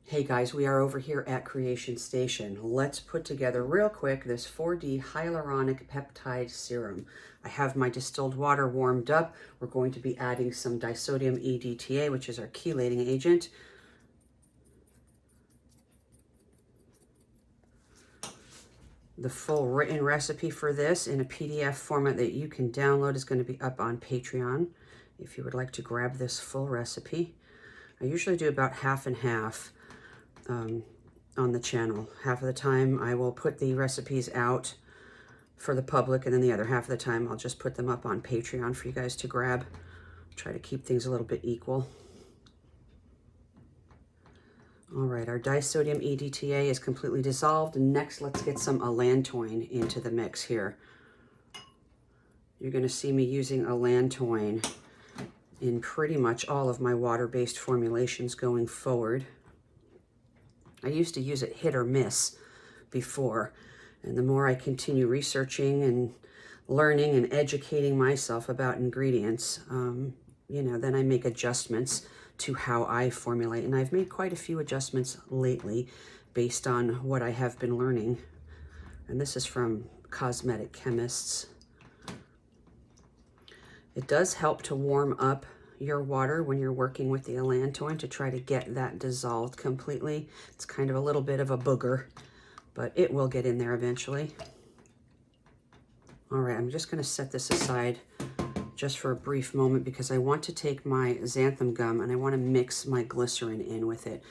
Hey guys, we are over here at Creation Station. Let's put together real quick this 4D Hyaluronic Peptide Serum. I have my distilled water warmed up. We're going to be adding some disodium EDTA, which is our chelating agent. The full written recipe for this in a PDF format that you can download is going to be up on Patreon if you would like to grab this full recipe. I usually do about half and half. On the channel. Half of the time I will put the recipes out for the public, and then the other half of the time I'll just put them up on Patreon for you guys to grab. Try to keep things a little bit equal. All right, our disodium EDTA is completely dissolved. Next, let's get some allantoin into the mix here. You're going to see me using allantoin in pretty much all of my water-based formulations going forward. I used to use it hit or miss before, and the more I continue researching and learning and educating myself about ingredients, you know, then I make adjustments to how I formulate, and I've made quite a few adjustments lately based on what I have been learning, and this is from cosmetic chemists. It does help to warm up your water when you're working with the allantoin to try to get that dissolved completely. It's kind of a little bit of a booger, but it will get in there eventually. All right, I'm just going to set this aside just for a brief moment because I want to take my xanthan gum and I want to mix my glycerin in with it.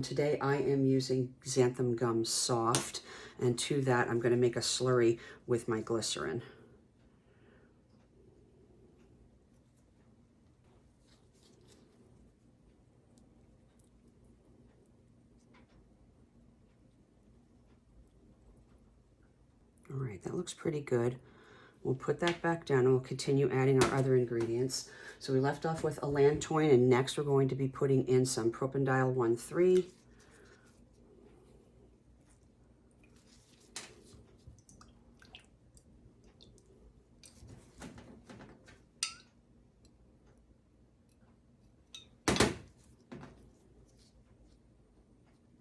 Today I am using xanthan gum soft, and to that I'm going to make a slurry with my glycerin. All right, that looks pretty good. We'll put that back down and we'll continue adding our other ingredients. So we left off with allantoin, and next we're going to be putting in some propanediol 1,3.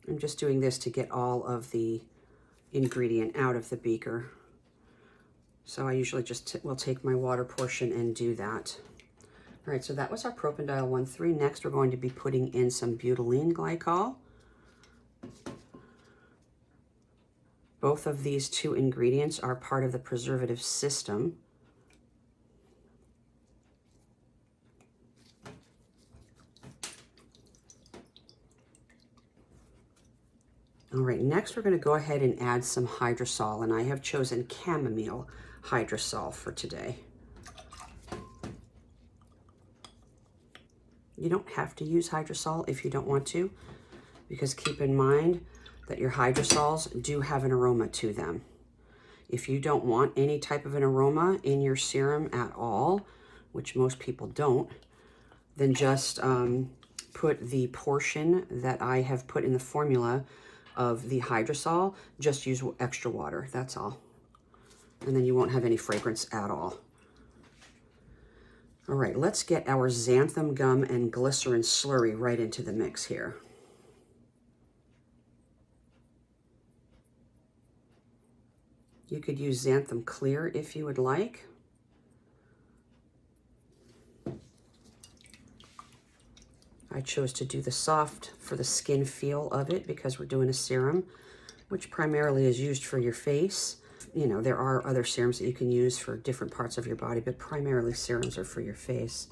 I'm just doing this to get all of the ingredient out of the beaker. So I usually just will take my water portion and do that. All right, so that was our propanediol 1,3. Next, we're going to be putting in some butylene glycol. Both of these two ingredients are part of the preservative system. All right, next we're going to go ahead and add some hydrosol, and I have chosen chamomile hydrosol for today. You don't have to use hydrosol if you don't want to, because keep in mind that your hydrosols do have an aroma to them. If you don't want any type of an aroma in your serum at all, which most people don't, then just put the portion that I have put in the formula of the hydrosol, just use extra water, that's all. And then you won't have any fragrance at all. All right, let's get our xanthan gum and glycerin slurry right into the mix here. You could use xanthan clear if you would like. I chose to do the soft for the skin feel of it because we're doing a serum, which primarily is used for your face. You know, there are other serums that you can use for different parts of your body, but primarily serums are for your face.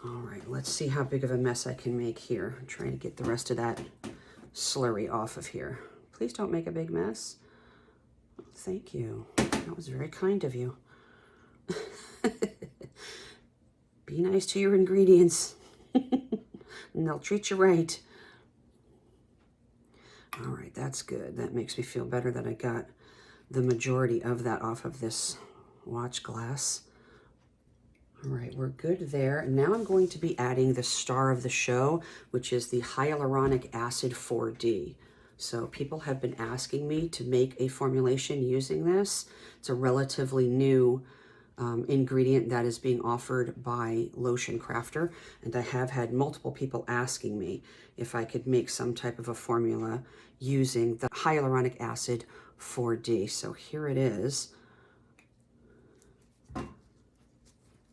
All right, let's see how big of a mess I can make here. I'm trying to get the rest of that slurry off of here. Please don't make a big mess. Thank you. That was very kind of you. Be nice to your ingredients, and they'll treat you right. All right, that's good. That makes me feel better that I got the majority of that off of this watch glass. All right, we're good there. And now I'm going to be adding the star of the show, which is the Hyaluronic Acid 4D. So people have been asking me to make a formulation using this. It's a relatively new ingredient that is being offered by Lotion Crafter. And I have had multiple people asking me if I could make some type of a formula using the Hyaluronic Acid 4D. So here it is.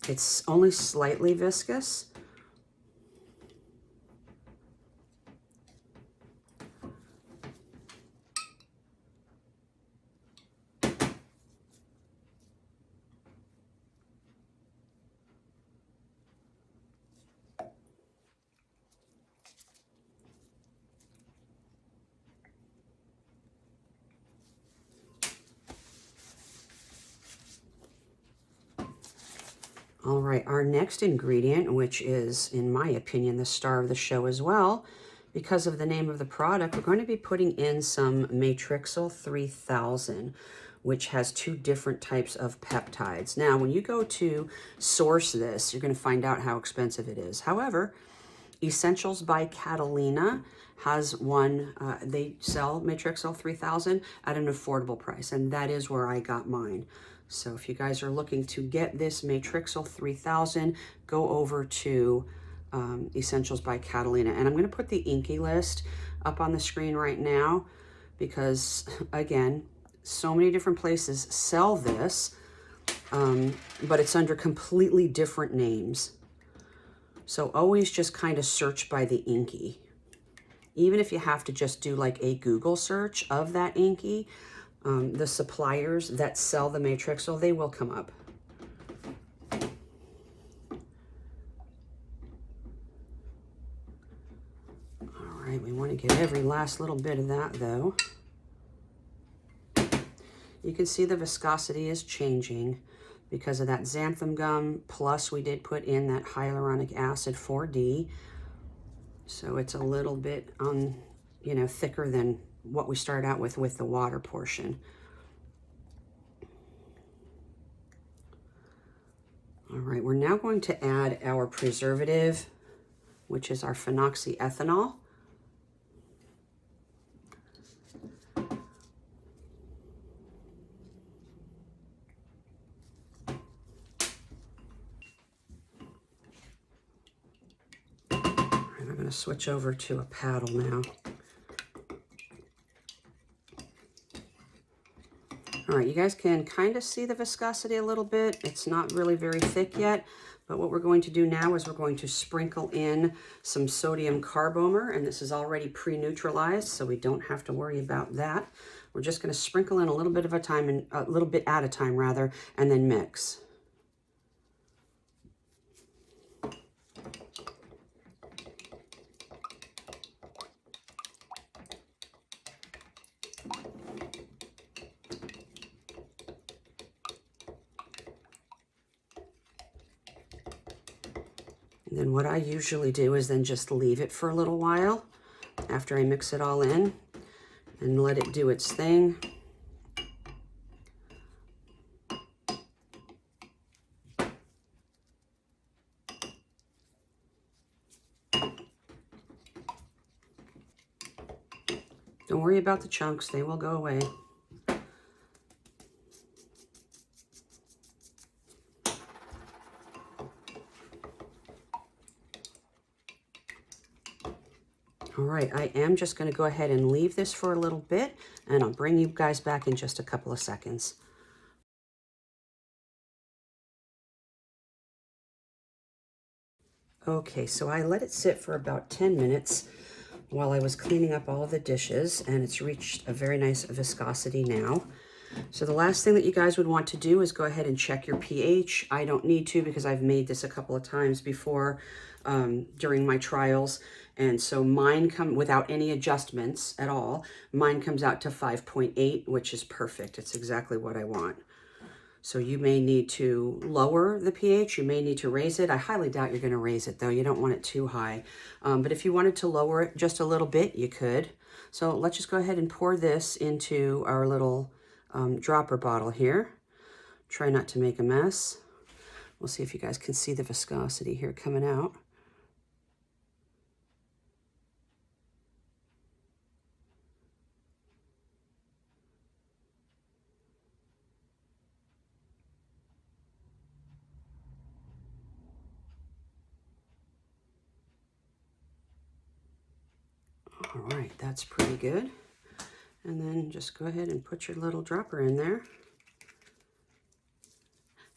It's only slightly viscous. All right, our next ingredient, which is, in my opinion, the star of the show as well, because of the name of the product, we're going to be putting in some Matrixyl 3000, which has 2 different types of peptides. Now, when you go to source this, you're going to find out how expensive it is. However, Essentials by Catalina has one, they sell Matrixyl 3000 at an affordable price, and that is where I got mine. So if you guys are looking to get this Matrixyl 3000, go over to Essentials by Catalina. And I'm going to put the Inky list up on the screen right now because, again, so many different places sell this, but it's under completely different names. So always just kind of search by the Inky. Even if you have to just do like a Google search of that Inky, the suppliers that sell the Matrixyl, they will come up. All right, we want to get every last little bit of that though. You can see the viscosity is changing because of that xanthan gum, plus we did put in that hyaluronic acid 4D. So it's a little bit on, thicker than what we started out with the water portion. All right, we're now going to add our preservative, which is our phenoxyethanol. And I'm going to switch over to a paddle now. All right, you guys can kind of see the viscosity a little bit. It's not really very thick yet, but what we're going to do now is we're going to sprinkle in some sodium carbomer, and this is already pre-neutralized, so we don't have to worry about that. We're just going to sprinkle in a little bit at a time, and then mix. And then what I usually do is then just leave it for a little while after I mix it all in and let it do its thing. Don't worry about the chunks, they will go away. All right, I am just going to go ahead and leave this for a little bit, and I'll bring you guys back in just a couple of seconds. Okay, so I let it sit for about 10 minutes while I was cleaning up all of the dishes, and it's reached a very nice viscosity now. So the last thing that you guys would want to do is go ahead and check your pH. I don't need to because I've made this a couple of times before during my trials. And so mine come without any adjustments at all. Mine comes out to 5.8, which is perfect. It's exactly what I want. So you may need to lower the pH, you may need to raise it. I highly doubt you're gonna raise it though. You don't want it too high. But if you wanted to lower it just a little bit, you could. So let's just go ahead and pour this into our little dropper bottle here. Try not to make a mess. We'll see if you guys can see the viscosity here coming out. All right, that's pretty good. And then just go ahead and put your little dropper in there.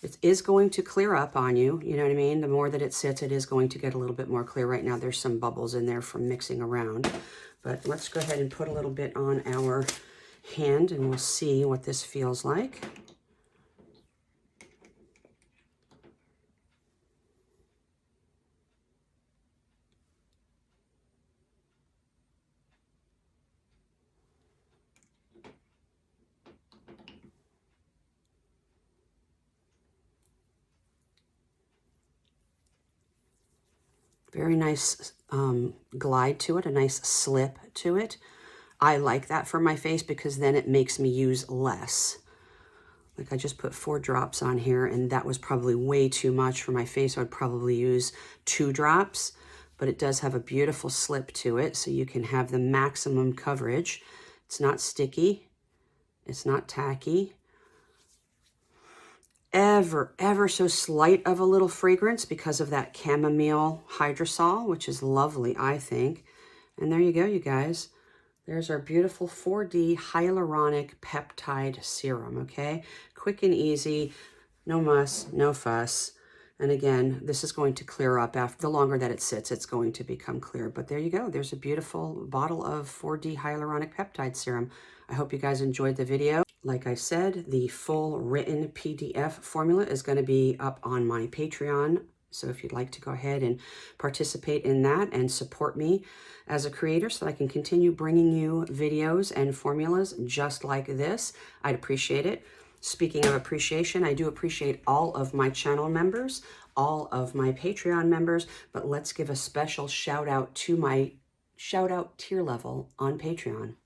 It is going to clear up on you, you know what I mean? The more that it sits, it is going to get a little bit more clear. Right now, there's some bubbles in there from mixing around. But let's go ahead and put a little bit on our hand and we'll see what this feels like. Very nice glide to it, a nice slip to it. I like that for my face because then it makes me use less. Like I just put 4 drops on here and that was probably way too much for my face. I would probably use 2 drops, but it does have a beautiful slip to it so you can have the maximum coverage. It's not sticky, it's not tacky. Ever so slight of a little fragrance because of that chamomile hydrosol, which is lovely, I think. And there you go, you guys. There's our beautiful 4D Hyaluronic Peptide Serum, okay? Quick and easy, no muss, no fuss. And again, this is going to clear up after the longer that it sits, it's going to become clear. But there you go. There's a beautiful bottle of 4D Hyaluronic Peptide Serum. I hope you guys enjoyed the video. Like I said, the full written PDF formula is going to be up on my Patreon. So if you'd like to go ahead and participate in that and support me as a creator so that I can continue bringing you videos and formulas just like this, I'd appreciate it. Speaking of appreciation, I do appreciate all of my channel members, all of my Patreon members, but let's give a special shout out to my shout out tier level on Patreon.